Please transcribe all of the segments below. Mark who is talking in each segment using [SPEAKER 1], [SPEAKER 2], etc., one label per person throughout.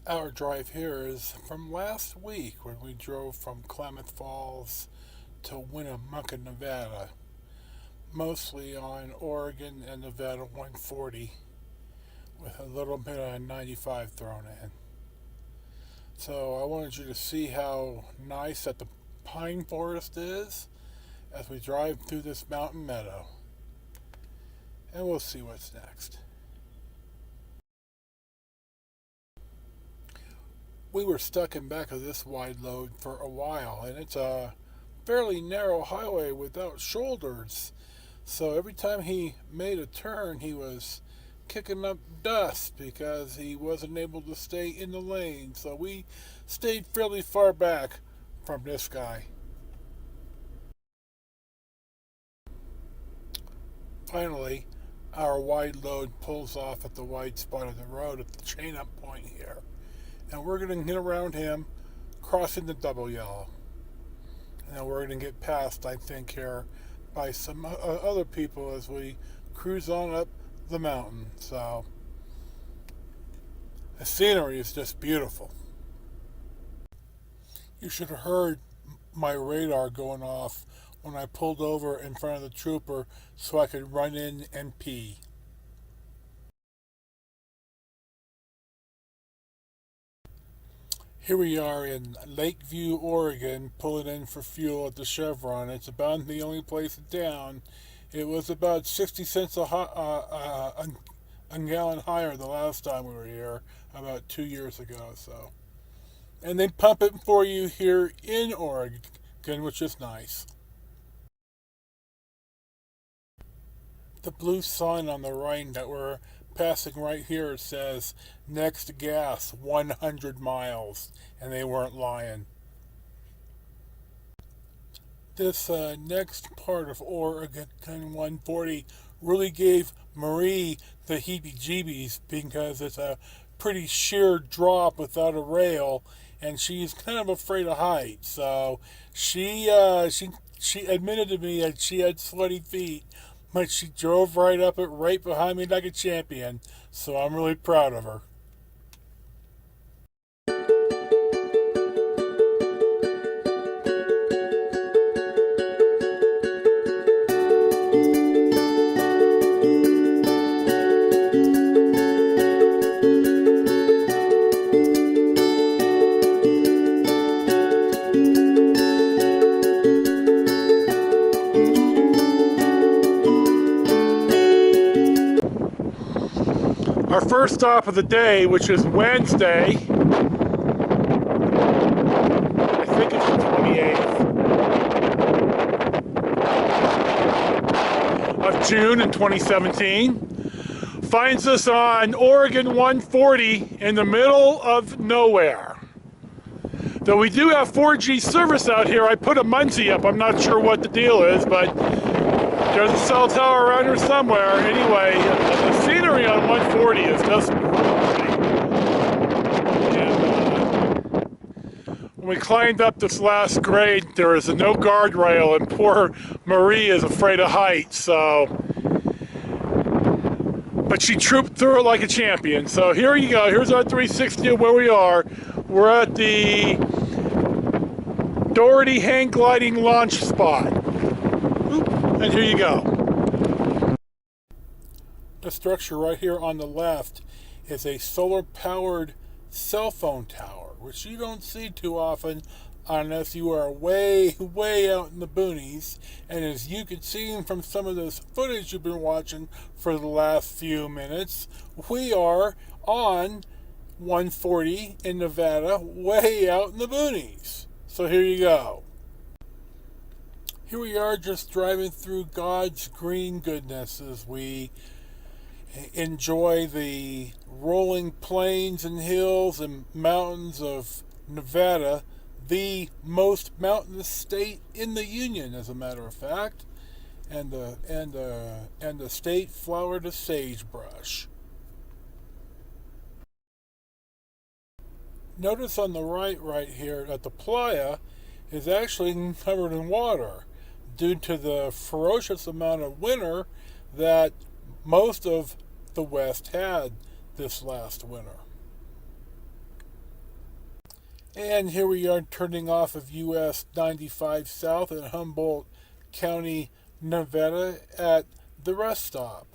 [SPEAKER 1] Our drive here is from last week when we drove from Klamath Falls to Winnemucca, Nevada, mostly on Oregon and Nevada 140 with a little bit of 95 thrown in. So I wanted you to see how nice that the pine forest is as we drive through this mountain meadow. And we'll see what's next. We were stuck in back of this wide load for a while, and it's a fairly narrow highway without shoulders. So every time he made a turn, he was kicking up dust because he wasn't able to stay in the lane. So we stayed fairly far back from this guy. Finally, our wide load pulls off at the wide spot of the road at the chain up point here. And we're going to get around him, crossing the double yellow. And we're going to get past, I think, here by some other people as we cruise on up the mountain. So the scenery is just beautiful. You should have heard my radar going off when I pulled over in front of the trooper so I could run in and pee. Here we are in Lakeview, Oregon, pulling in for fuel at the Chevron. It's about the only place in town. It was about 60 cents a gallon higher the last time we were here, about 2 years ago. So, and they pump it for you here in Oregon, which is nice. The blue sign on the right that we're passing right here says next gas 100 miles, and they weren't lying. This next part of Oregon 140 really gave Marie the heebie-jeebies because it's a pretty sheer drop without a rail, and she's kind of afraid of heights. So she admitted to me that she had sweaty feet, but she drove right up it right behind me like a champion. So I'm really proud of her. Our first stop of the day, which is Wednesday, I think it's the 28th of June in 2017, finds us on Oregon 140 in the middle of nowhere. Though we do have 4G service out here, I put a Muncie up. I'm not sure what the deal is, but there's a cell tower around here somewhere. Anyway, the scenery on 140 is just amazing. And when we climbed up this last grade, there is no guardrail, and poor Marie is afraid of heights. So, but she trooped through it like a champion. So here you go. Here's our 360 of where we are. We're at the Doherty hang gliding launch spot. And here you go. The structure right here on the left is a solar-powered cell phone tower, which you don't see too often unless you are way, way out in the boonies. And as you can see from some of this footage you've been watching for the last few minutes, we are on 140 in Nevada, way out in the boonies. So here you go. Here we are just driving through God's green goodness as we enjoy the rolling plains and hills and mountains of Nevada, the most mountainous state in the Union, as a matter of fact, and the state flower to sagebrush. Notice on the right here that the playa is actually covered in water due to the ferocious amount of winter that most of the West had this last winter. And here we are turning off of US 95 South in Humboldt County, Nevada at the rest stop,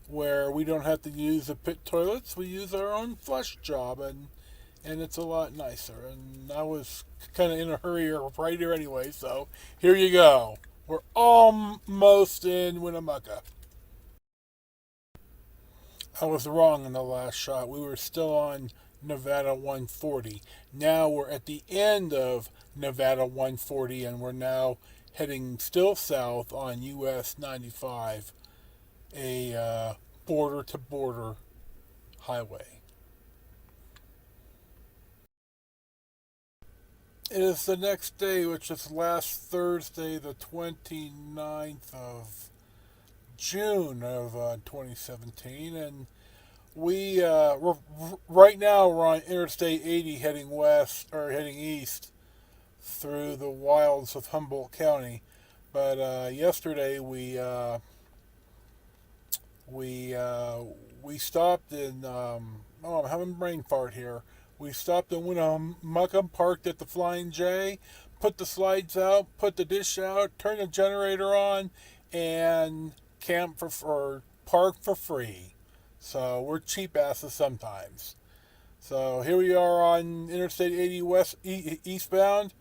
[SPEAKER 1] where we don't have to use the pit toilets. We use our own flush job, and it's a lot nicer. And I was kind of in a hurry right here anyway, so here you go. We're almost in Winnemucca. I was wrong in the last shot. We were still on Nevada 140. Now we're at the end of Nevada 140, and we're now heading still south on US 95, a border to border highway. It is the next day, which is last Thursday, the 29th of June of 2017, and we're right now we're on Interstate 80 heading west or heading east through the wilds of Humboldt County. But yesterday we stopped in. I'm having a brain fart here. We stopped in Winnemucca, parked at the Flying J, put the slides out, put the dish out, turned the generator on, and camp or park for free. So we're cheap asses sometimes. So here we are on Interstate 80 eastbound,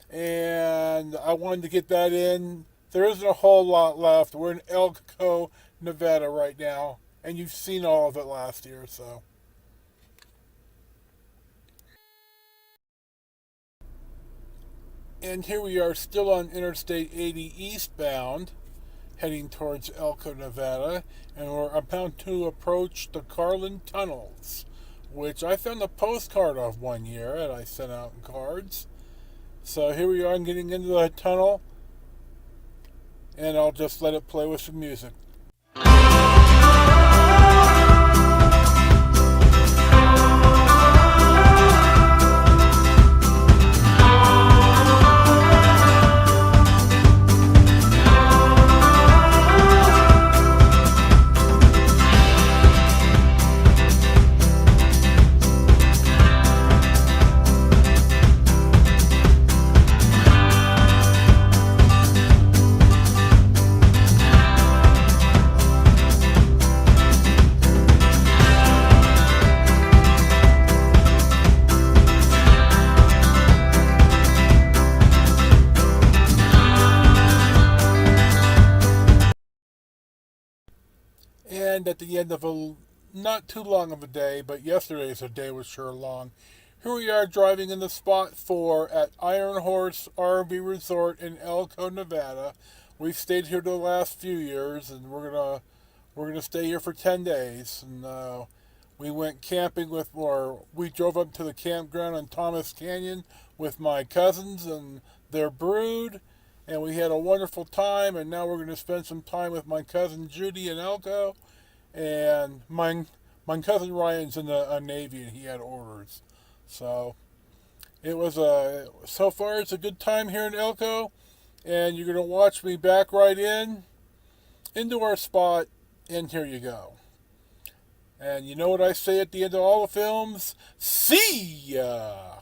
[SPEAKER 1] and I wanted to get that in. There isn't a whole lot left. We're in Elko, Nevada right now, and you've seen all of it last year, so. And here we are still on Interstate 80 eastbound, heading towards Elko, Nevada, and we're about to approach the Carlin Tunnels, which I found a postcard of one year, and I sent out cards. So here we are getting into the tunnel, and I'll just let it play with some music. And at the end of a not too long of a day, but yesterday's day was sure long. Here we are driving in the spot 4 at Iron Horse RV Resort in Elko, Nevada. We've stayed here the last few years, and we're gonna stay here for 10 days. And we went camping we drove up to the campground in Thomas Canyon with my cousins and their brood, and we had a wonderful time. And now we're going to spend some time with my cousin Judy in Elko, and my cousin Ryan's in the Navy, and he had orders. So it was so far it's a good time here in Elko, and you're going to watch me back right into our spot, and here you go. And you know what I say at the end of all the films? See ya!